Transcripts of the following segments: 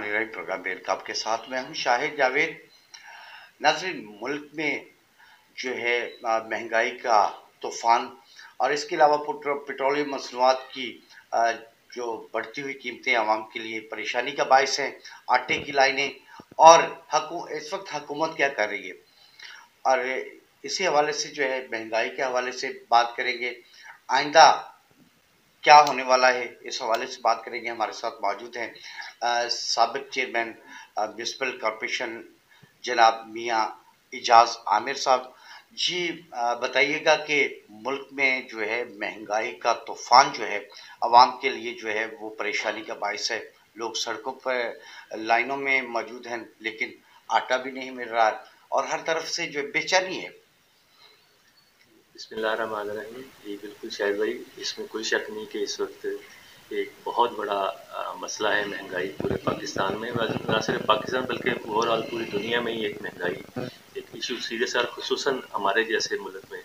हमारे right programme बेरकाब के साथ में हम शाहिद जावेद। नाज़रीन, मुल्क में जो है महंगाई का तूफान और इसके अलावा पेट्रोलियम मसनूआत की अ, जो बढ़ती हुई कीमतें आवाम के लिए परेशानी का बायस हैं। आटे की लाइनें और इस वक्त हुकूमत क्या कर रही है, और इसी हवाले से जो है महंगाई के हवाले से बात करेंगे। आइंदा क्या होने वाला है, इस हवाले से बात करेंगे। हमारे साथ मौजूद हैं साबिक चेयरमैन म्यूनसिपल कॉरपोरेशन जनाब मियाँ इजाज आमिर साहब। जी, बताइएगा कि मुल्क में जो है महंगाई का तूफान जो है आवाम के लिए जो है वो परेशानी का बायस है। लोग सड़कों पर लाइनों में मौजूद हैं, लेकिन आटा भी नहीं मिल रहा और हर तरफ से जो बेचैनी है। बिस्मिल्लाहिर्रहमानिर्रहीम। जी बिल्कुल शाहिद भाई, इसमें कोई शक नहीं कि इस वक्त एक बहुत बड़ा मसला है महंगाई पूरे पाकिस्तान में। ना सिर्फ पाकिस्तान बल्कि ओवरऑल पूरी दुनिया में ही एक महंगाई एक इशू सीरियस है, और खुसूसन हमारे जैसे मुल्क में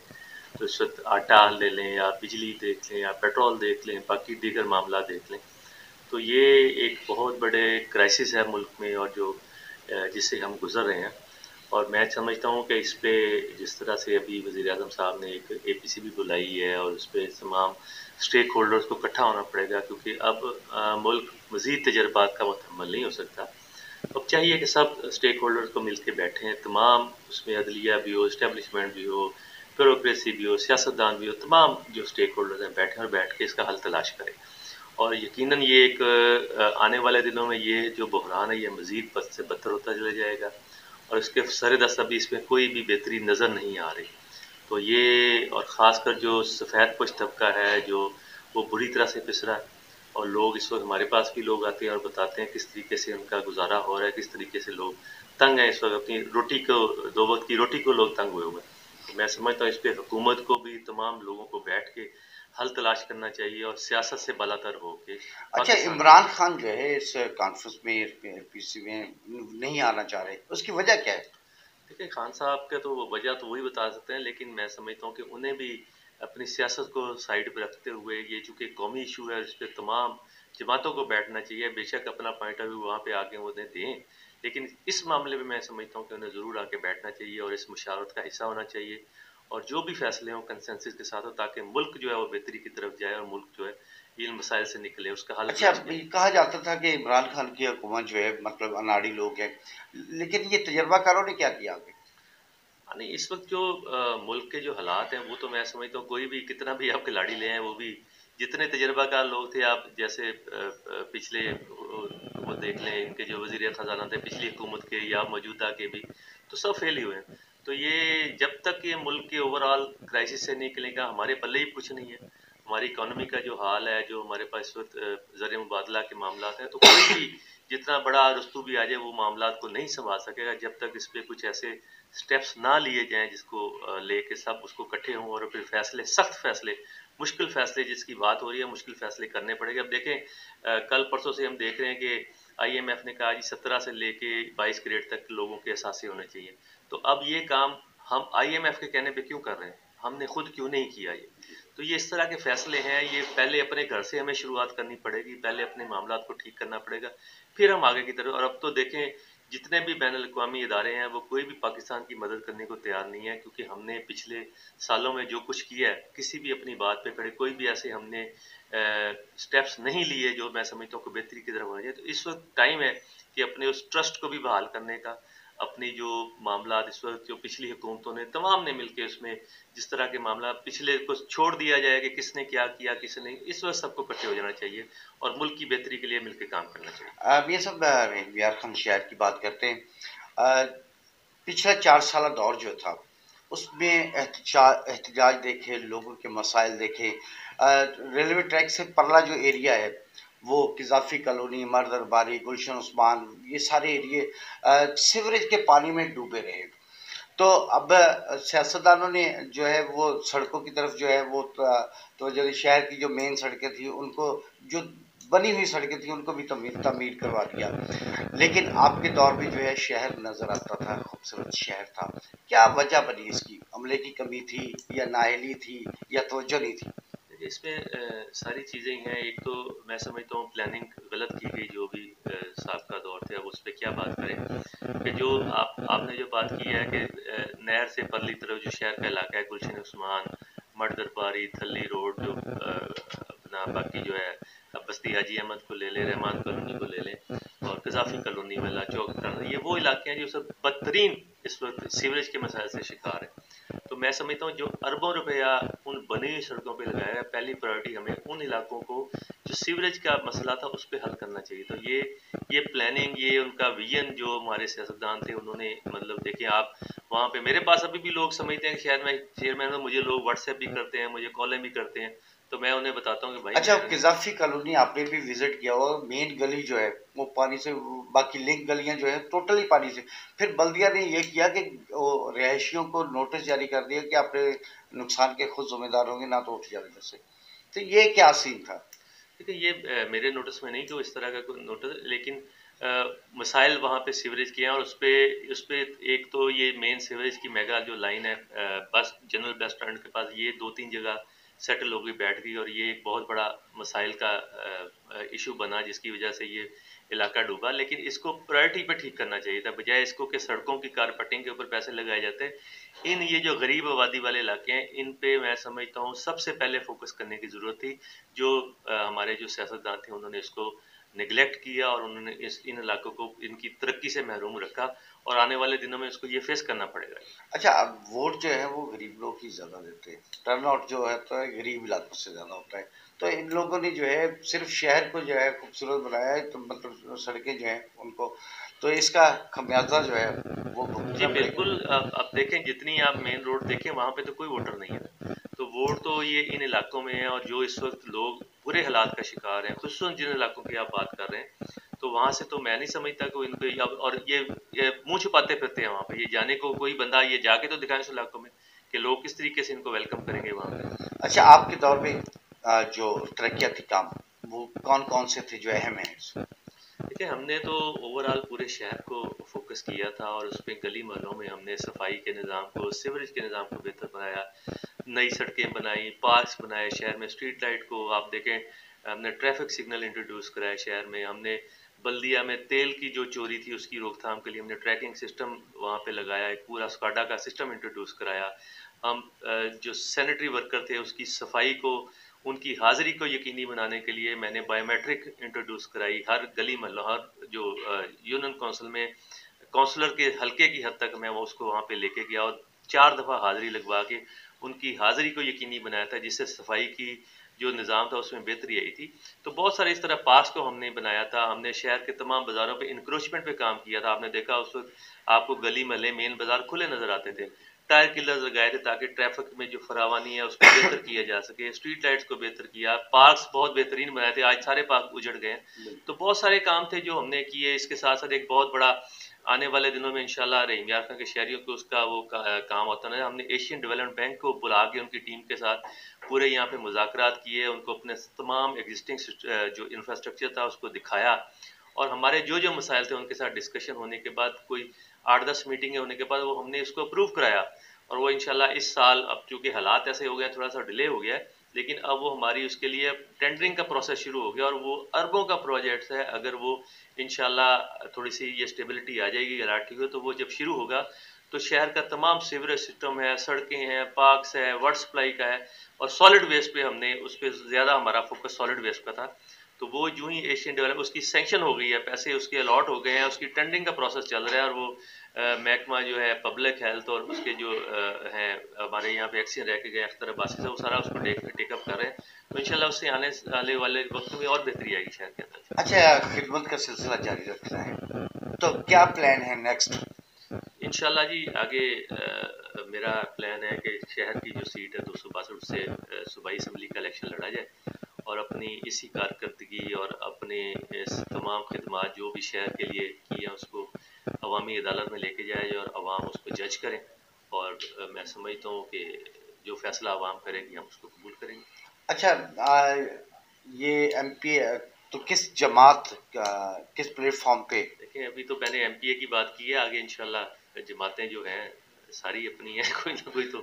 तो इस वक्त आटा ले लें या बिजली देख लें या पेट्रोल देख लें, बाकी दीगर मामला देख लें, तो ये एक बहुत बड़े क्राइसिस है मुल्क में और जो जिससे हम गुजर रहे हैं। और मैं समझता हूँ कि इस पे जिस तरह से अभी वज़ीर-ए-आज़म साहब ने एक एपीसी भी बुलाई है और उस पर तमाम स्टेक होल्डर्स को इकट्ठा होना पड़ेगा, क्योंकि अब मुल्क मज़ीद तजर्बात का मुतहम्मल नहीं हो सकता। अब चाहिए कि सब स्टेक होल्डर्स को मिल के बैठें, तमाम उसमें अदलिया भी हो, इस्टेब्लिशमेंट भी हो, ब्यूरोक्रेसी भी हो, सियासतदान भी हो, तमाम जो स्टेक होल्डर्स हैं बैठें और बैठ के इसका हल तलाश करें। और यकीनन ये एक आने वाले दिनों में ये जो बहरान है ये मज़ीद बद से बदतर होता चला जाएगा और इसके सरेदस्त अभी इसमें कोई भी बेहतरी नज़र नहीं आ रही। तो ये और ख़ासकर जो सफ़ेद पोश तबका है जो वो बुरी तरह से पिस रहा है, और लोग इस वक्त हमारे पास भी लोग आते हैं और बताते हैं किस तरीके से उनका गुजारा हो रहा है, किस तरीके से लोग तंग हैं इस वक्त, अपनी रोटी को, दो वक्त की रोटी को लोग तंग हुए हुए हैं। तो मैं समझता हूँ इस पर हुकूमत को भी तमाम लोगों को बैठ के हल तलाश करना चाहिए और सियासत से बालातर हो के अच्छा, पाकिस्तान के। इमरान खान जो है इस कॉन्फ्रेंस में पीसी में नहीं आना चाह रहे, उसकी वजह क्या है? देखिए, खान साहब का तो वजह तो वही बता सकते हैं, लेकिन मैं समझता हूँ कि उन्हें भी अपनी सियासत को साइड पे रखते हुए ये चूँकि कौमी इशू है, इस पे तमाम जमातों को बैठना चाहिए। बेशक अपना पॉइंट ऑफ व्यू वहाँ पे आके वो दें, लेकिन इस मामले में मैं समझता हूँ कि उन्हें ज़रूर आके बैठना चाहिए और इस मुशावरत का हिस्सा होना चाहिए, और जो भी फैसले हों कंसेंसस के साथ हो, ताकि मुल्क जो है वो बेहतरी की तरफ जाए और मुल्क जो है इन मसाइल से निकले, उसका हल अच्छा, तलाश ये करें। कहा जाता था कि इमरान खान की हुकूमत जो है मतलब अनाड़ी लोग हैं, लेकिन ये तजर्बाकारों ने क्या किया आगे? हाँ, नहीं, इस वक्त जो मुल्क के जो हालात हैं वो तो मैं समझता हूँ कोई भी कितना भी आप खिलाड़ी ले आए, वो भी जितने तजर्बाकार लोग थे, आप जैसे पिछले वो देख लें, इनके जो वजीर खजाना थे पिछली हुकूमत के या मौजूदा के भी, तो सब फेल ही हुए हैं। तो ये जब तक ये मुल्क के ओवरऑल क्राइसिस से निकलेगा हमारे पल्ले ही कुछ नहीं है। हमारी इकोनॉमी का जो हाल है, जो हमारे पास इस वक्त ज़र मुबादला के मामला हैं, तो कोई भी जितना बड़ा रस्तू भी आ जाए वो मामला को नहीं संभाल सकेगा जब तक इस पे कुछ ऐसे स्टेप्स ना लिए जाएं जिसको लेके सब उसको इकट्ठे हों और फिर फैसले, सख्त फैसले, मुश्किल फैसले जिसकी बात हो रही है, मुश्किल फैसले करने पड़ेंगे। अब देखें, कल परसों से हम देख रहे हैं कि आईएमएफ ने कहा जी 17 से लेके 22 ग्रेड तक लोगों के असासे होने चाहिए। तो अब ये काम हम आईएमएफ के कहने पे क्यों कर रहे हैं, हमने खुद क्यों नहीं किया ये? तो ये इस तरह के फैसले हैं, ये पहले अपने घर से हमें शुरुआत करनी पड़ेगी, पहले अपने मामला को ठीक करना पड़ेगा, फिर हम आगे की तरफ। और अब तो देखें, जितने भी बैन अवी इदारे हैं वो कोई भी पाकिस्तान की मदद करने को तैयार नहीं है, क्योंकि हमने पिछले सालों में जो कुछ किया है, किसी भी अपनी बात पे खड़े कोई भी ऐसे हमने स्टेप्स नहीं लिए जो मैं समझता हूँ कि बेहतरी की तरफ होना चाहिए। तो इस वक्त टाइम है कि अपने उस ट्रस्ट को भी बहाल करने का, अपनी जो मामला इस वक्त जो पिछली हुकूमतों ने तमाम ने मिलकर उसमें जिस तरह के मामला पिछले को छोड़ दिया जाए कि किसने क्या किया किसने नहीं, इस वक्त सबको इकट्ठे हो जाना चाहिए और मुल्क की बेहतरी के लिए मिलकर काम करना चाहिए। अब ये सब बिहार खान शहर की बात करते हैं। पिछला 4 साल दौर जो था उसमें एहतजाज देखे, लोगों के मसाइल देखे। रेलवे ट्रैक से परला जो एरिया है वो किजाफी कॉलोनी, मर्दरबारी, गुलशन उस्मान, ये सारे एरिए सीवरेज के पानी में डूबे रहे। तो अब सियासतदानों ने जो है वो सड़कों की तरफ जो है वो तो जो शहर की जो मेन सड़कें थी उनको, जो बनी हुई सड़कें थी उनको भी तमीर करवा दिया। लेकिन आपके दौर में जो है शहर नजर आता था, खूबसूरत शहर था। क्या वजह बनी इसकी? अमले की कमी थी या नाअहली थी या तवज्जो नहीं थी? इसमें सारी चीज़ें हैं। एक तो मैं समझता हूँ प्लानिंग गलत की गई, जो भी साबका दौर थे। अब उस पर क्या बात करें कि जो आपने जो बात की है कि नहर से परली तरफ जो शहर का इलाका है, गुलशन उस्मान, मठ दरबारी, थली रोड, जो अपना बाकी जो है बस्ती हाजी अहमद को ले लें, रहमान कॉलोनी को ले लें, और कजाफी कॉलोनी, वाला चौक, ये वो इलाके हैं जो सब बदतरीन इस वक्त सीवरेज के मसाइल से शिकार है। तो मैं समझता हूँ जो अरबों रुपया उन बनी हुई सड़कों पे लगाया है, पहली प्रायोरिटी हमें उन इलाकों को जो सीवरेज का मसला था उस पर हल करना चाहिए। तो ये प्लानिंग, ये उनका विजन जो हमारे सियासतदान थे उन्होंने, मतलब देखिए आप वहाँ पे, मेरे पास अभी भी लोग समझते हैं कि शायद मैं चेयरमैन हूँ, मुझे लोग व्हाट्सएप भी करते हैं, मुझे कॉलें भी करते हैं, तो मैं उन्हें बताता हूँ कि भाई अच्छा, किजाफी कॉलोनी आपने भी विजिट किया होगा, मेन गली जो है वो पानी से, बाकी लिंक गलियां जो है टोटली पानी से। फिर बल्दिया ने ये किया कि वो रिहायशियों को नोटिस जारी कर दिया कि आपने नुकसान के खुद जिम्मेदार होंगे, ना तो उठ जाने से। तो ये क्या सीन था? देखिए ये मेरे नोटिस में नहीं कि इस तरह का कोई नोटिस, लेकिन मसाइल वहाँ पे सीवरेज के हैं, और उस पे एक तो ये मेन सीवरेज की मेगा जो लाइन है, बस जनरल बस स्टैंड के पास, ये 2-3 जगह सेटल हो गई, बैठ गई, और ये एक बहुत बड़ा मसाइल का इशू बना, जिसकी वजह से ये इलाका डूबा। लेकिन इसको प्रायोरिटी पे ठीक करना चाहिए था, बजाय इसको कि सड़कों की कारपटिंग के ऊपर पैसे लगाए जाते हैं। इन ये जो गरीब आबादी वाले इलाके हैं, इन पे मैं समझता हूँ सबसे पहले फोकस करने की ज़रूरत थी। जो हमारे जो सियासतदान थे उन्होंने इसको निगलेक्ट किया, और उन्होंने इन इलाकों को इनकी तरक्की से महरूम रखा, और आने वाले दिनों में इसको ये फेस करना पड़ेगा। अच्छा, अब वोट जो है वो गरीब लोग ही ज्यादा देते हैं, टर्न आउट जो है तो गरीब इलाकों से ज्यादा होता है। तो इन लोगों ने जो है सिर्फ शहर को जो है खूबसूरत बनाया है, तो मतलब सड़कें जो है उनको, तो इसका खमियाजा जो है वो जी भुगतना पड़ेगा। बिल्कुल। अब देखें, जितनी आप मेन रोड देखें वहाँ पे तो कोई वोटर नहीं है, तो वोट तो ये इन इलाकों में है। और जो इस वक्त लोग बुरे हालात का शिकार हैं, खुसूसन जिन इलाकों की आप बात कर रहे हैं, तो वहाँ से तो मैं नहीं समझता कि इनको और ये मुंह छुपाते फिरते हैं वहाँ पे। ये जाने को कोई बंदा ये जाके तो दिखाए उस इलाकों में कि लोग किस तरीके से इनको वेलकम करेंगे वहाँ पे। अच्छा, आपके दौर में जो तरक्याती काम वो कौन कौन से थे जो अहम है? देखिए हमने तो ओवरऑल पूरे शहर को फोकस किया था, और उसमें गली मोहल्लों में हमने सफाई के निज़ाम को, सीवरेज के निज़ाम को बेहतर बनाया, नई सड़कें बनाई, पार्क्स बनाए शहर में, स्ट्रीट लाइट को आप देखें, हमने ट्रैफिक सिग्नल इंट्रोड्यूस कराए शहर में, हमने बल्दिया में तेल की जो चोरी थी उसकी रोकथाम के लिए हमने ट्रैकिंग सिस्टम वहाँ पे लगाया, एक पूरा स्काडा का सिस्टम इंट्रोड्यूस कराया। हम जो सैनिटरी वर्कर थे उसकी सफाई को, उनकी हाजिरी को यकीनी बनाने के लिए मैंने बायोमेट्रिक इंट्रोड्यूस कराई। हर गली मोहल्ला, हर जो यूनियन काउंसिल में काउंसलर के हल्के की हद तक मैं वो उसको वहाँ पे लेके गया, और 4 दफ़ा हाजिरी लगवा के उनकी हाजिरी को यकीनी बनाया था, जिससे सफाई की जो निज़ाम था उसमें बेहतरी आई थी। तो बहुत सारे इस तरह पार्क्स को हमने बनाया था। हमने शहर के तमाम बाज़ारों पे इंक्रोचमेंट पे काम किया था। आपने देखा उस वक्त आपको गली महल्ले मेन बाज़ार खुले नज़र आते थे। टायर किलर्स लगाए थे ताकि ट्रैफिक में जो फरावानी है उसको बेहतर किया जा सके। स्ट्रीट लाइट्स को बेहतर किया, पार्क्स बहुत बेहतरीन बनाए थे, आज सारे पार्क उजड़ गए। तो बहुत सारे काम थे जो हमने किए। इसके साथ साथ एक बहुत बड़ा आने वाले दिनों में इंशाल्लाह रहीम यार खां के शहरियों को उसका वो काम होता है। हमने एशियन डेवलपमेंट बैंक को बुला के उनकी टीम के साथ पूरे यहाँ पे मुज़ाकरात किए, उनको अपने तमाम एग्जिस्टिंग जो इंफ्रास्ट्रक्चर था उसको दिखाया, और हमारे जो जो मसाइल थे उनके साथ डिस्कशन होने के बाद, कोई 8-10 मीटिंगें होने के बाद, वो हमने इसको अप्रूव कराया। और वो इंशाल्लाह इस साल, अब चूंकि हालात ऐसे हो गए, थोड़ा सा डिले हो गया है, लेकिन अब वो हमारी उसके लिए टेंडरिंग का प्रोसेस शुरू हो गया, और वो अरबों का प्रोजेक्ट है। अगर वो इंशाल्लाह थोड़ी सी ये स्टेबिलिटी आ जाएगी घराटी को, तो वो जब शुरू होगा तो शहर का तमाम सीवरेज सिस्टम है, सड़कें हैं, पार्क्स है, वाटर सप्लाई का है, और सॉलिड वेस्ट पे हमने, उस पर ज़्यादा हमारा फोकस सॉलिड वेस्ट का था। तो वो जो ही एशियन डेवलप उसकी सैंक्शन हो गई है, पैसे उसके अलॉट हो गए हैं, उसकी टेंडरिंग का प्रोसेस चल रहा है, और वो महकमा जो है पब्लिक हेल्थ और उसके जो हैं हमारे यहाँ पे एक्सीडेंट रह के गए अख्तर अब्बासी से, वो सारा उसको टेकअप कर रहे हैं। तो इंशाल्लाह उससे आने वाले वक्त में और बेहतरी आएगी शहर के अंदर। अच्छा, खिदमत का सिलसिला जारी रखना है, तो क्या प्लान है नेक्स्ट? इंशाल्लाह जी आगे मेरा प्लान है कि शहर की जो सीट है 262 से सूबाई असम्बली का इलेक्शन लड़ा जाए, और अपनी इसी कारकर्दगी और अपने इस तमाम खिदमात जो भी शहर के लिए की है उसको अवामी अदालत में लेके जाए, और अवाम उसको जज करें। और मैं समझता हूँ कि जो फैसला अवाम करेगी हम उसको कबूल करेंगे। अच्छा, ये एमपी तो किस जमात का, किस प्लेटफॉर्म पे? देखिए अभी तो मैंने एमपीए की बात की है, आगे इंशाल्लाह जमातें जो हैं सारी अपनी हैं कोई ना कोई तो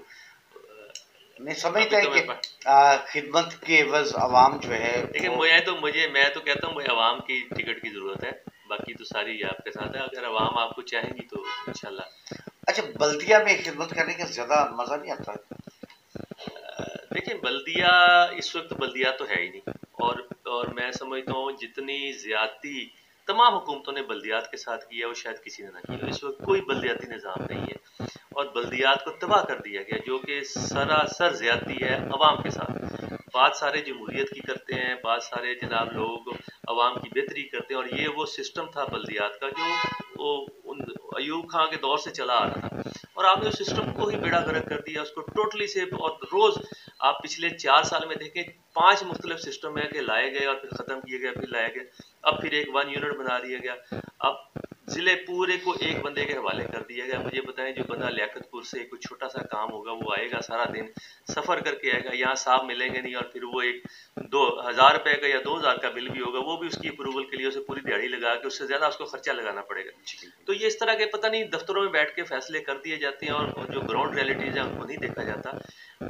नहीं अभी समझते हैं तो कि मैं खिदमत के एवज आवाम जो है देखिए, वो। मैं तो कहता हूँ मुझे आवाम की टिकट की जरूरत है। बाकी तो सारी आपके साथ है, अगर आवाम आपको चाहेंगी तो इंशाल्लाह। अच्छा, बल्दिया में खिदमत करने का ज्यादा मजा नहीं आता? देखिए, बल्दिया इस वक्त बल्दिया तो है ही नहीं। और मैं समझता हूँ जितनी ज्यादती तमाम हुकूमतों ने बल्दियात के साथ की है वो शायद किसी ने ना की हो। इस वक्त कोई बल्दियाती निज़ाम नहीं है और बल्दियात को तबाह कर दिया गया, जो कि सरासर ज्यादती है अवाम के साथ। बात सारे जमहूरियत की करते हैं, बात सारे जनाब लोग अवाम की बेहतरी करते हैं, और ये वो सिस्टम था बल्दियात का जो वो उन अयूब खां के दौर से चला आ रहा था। और आपने उस सिस्टम को ही बेड़ा गर्क कर दिया, उसको टोटली से। और रोज आप पिछले 4 साल में देखें, 5 मुख्तलिफ सिस्टम है कि लाए गए और फिर ख़त्म किए गए, फिर लाए गए। अब फिर एक 1 यूनिट बना दिया गया। अब जिले पूरे को एक बंदे के हवाले कर दिया गया। मुझे बताएं, जो बंदा लियाकतपुर से कुछ छोटा सा काम होगा, वो आएगा, सारा दिन सफ़र करके आएगा, यहाँ साहब मिलेंगे नहीं, और फिर वो एक 2,000 रुपए का या 2,000 का बिल भी होगा, वो भी उसकी अप्रूवल के लिए उसे पूरी दिहाड़ी लगा के उससे ज़्यादा उसको खर्चा लगाना पड़ेगा। तो ये इस तरह के पता नहीं दफ्तरों में बैठ के फैसले कर दिए जाते हैं, और जो ग्राउंड रियलिटीज़ है उनको नहीं देखा जाता।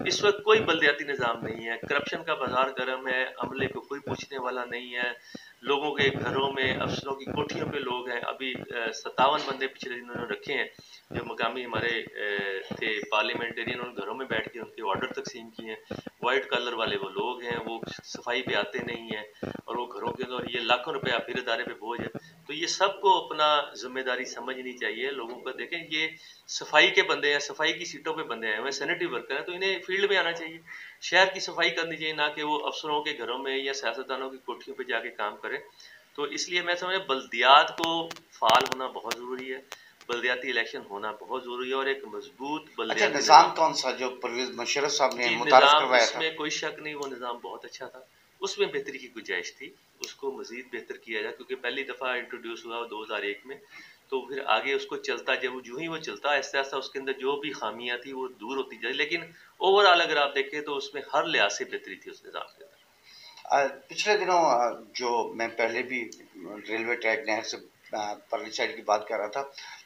इस वक्त कोई बल्दियाती निज़ाम नहीं है, करप्शन का बाजार गर्म है, अमले को कोई पूछने वाला नहीं है। लोगों के घरों में, अफसरों की कोठियों पे लोग हैं। अभी 57 बंदे पिछले दिनों ने रखे हैं, जो मकामी हमारे थे पार्लियामेंटेरियन, उन घरों में बैठ के उनके ऑर्डर तकसीम किए हैं। वाइट कलर वाले वो लोग हैं, वो सफाई पे आते नहीं हैं, और वो घरों के अंदर ये लाखों रुपया फिर इदारे पे बोझ है। तो ये सबको अपना जिम्मेदारी समझनी चाहिए। लोगों को देखें, ये सफाई के बंदे हैं, सफाई की सीटों पे बंदे हैं, वह सैनिटरी वर्कर हैं, तो इन्हें फील्ड में आना चाहिए, शहर की सफाई करनी चाहिए, ना कि वो अफसरों के घरों में या सियासतदानों की कोठियों पे जाके काम करें। तो इसलिए मैं समझ बल्दियात को फ़ाल होना बहुत ज़रूरी है, बल्दियाती इलेक्शन होना बहुत ज़रूरी है, और एक मजबूत अच्छा, बल्दियाती निज़ाम निज़ाम। कौन सा जो परवेज मुशर्रफ साहब ने जी, मुतारफ निज़ाम करवाया था? इसमें कोई शक नहीं, वो निज़ाम बहुत अच्छा था। उसमें बेहतरी की गुंजाइश थी, उसको मज़ीद बेहतर किया जाए, क्योंकि पहली दफ़ा इंट्रोड्यूस हुआ 2001 में। तो फिर आगे उसको चलता, जब यूं ही वो चलता, आहिस्ता आहिस्ता उसके अंदर जो भी खामियां थी वो दूर होती जाए। लेकिन ओवरऑल अगर आप देखें तो उसमें हर लिहाज से बेहतरी थी उस निज़ाम के अंदर। पिछले दिनों जो मैं पहले भी रेलवे ट्रैक नहर से परली साइड की बात कर रहा था,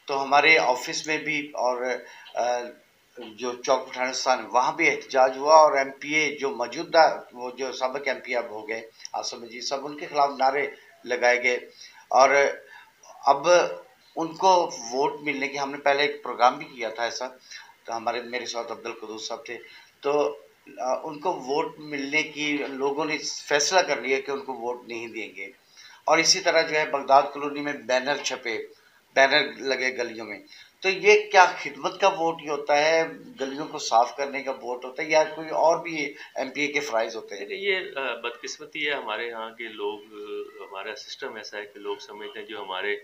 तो हमारे ऑफिस में भी और जो चौक पठान स्थान वहाँ भी एहतजाज हुआ, और एमपीए जो मौजूदा, वो जो सबक एमपी अब हो गए आसम मजीद साहब, उनके खिलाफ नारे लगाए गए। और अब उनको वोट मिलने की, हमने पहले एक प्रोग्राम भी किया था ऐसा, तो हमारे मेरे साथ अब्दुल कदूस साहब थे, तो उनको वोट मिलने की लोगों ने फैसला कर लिया कि उनको वोट नहीं देंगे। और इसी तरह जो है बगदाद कॉलोनी में बैनर छपे, बैनर लगे गलियों में। तो ये क्या खिदमत का वोट ही होता है, गलियों को साफ करने का वोट होता है, या कोई और भी एमपीए के फ्राइज होते हैं? देखिए, ये बदकिस्मती है हमारे यहाँ के लोग। हमारा सिस्टम ऐसा है कि लोग समझते हैं जो हमारे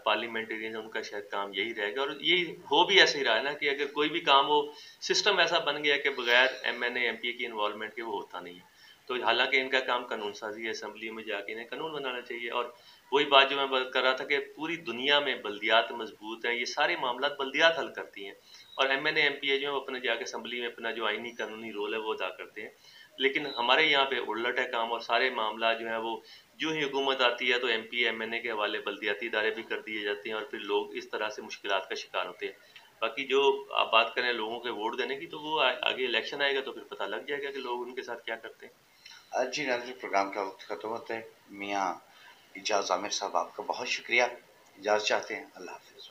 पार्लियामेंटेरियन हैं, उनका शायद काम यही रहेगा, और ये हो भी ऐसे ही रहा है ना, कि अगर कोई भी काम हो, सिस्टम ऐसा बन गया कि बगैर एमएनए एमपी की इन्वॉल्वमेंट के वो होता नहीं है। तो हालांकि इनका काम कानून साजी है, असम्बली में जाके इन्हें कानून बनाना चाहिए। और वही बात जो मैं बात कर रहा था कि पूरी दुनिया में बल्दियात मजबूत हैं, ये सारे मामला बल्दियात हल करती हैं, और एमएनए एमपी जो है अपने जाके असम्बली में अपना जो आईनी कानूनी रोल है वो अदा करते हैं। लेकिन हमारे यहाँ पे उलट है काम, और सारे मामला जो है वो जो ही हुकूमत आती है तो एमपी एमएनए के हवाले बल्दियाती इदारे भी कर दिए जाते हैं, और फिर लोग इस तरह से मुश्किलात का शिकार होते हैं। बाकी जो आप बात करें लोगों के वोट देने की, तो वो आगे इलेक्शन आएगा तो फिर पता लग जाएगा कि लोग उनके साथ क्या करते हैं। जी नाज़रीन, प्रोग्राम का वक्त खत्म होता है। मियाँ इजाज़ आमिर साहब, आपका बहुत शुक्रिया। इजाज़त चाहते हैं। अल्लाह हाफ़िज़।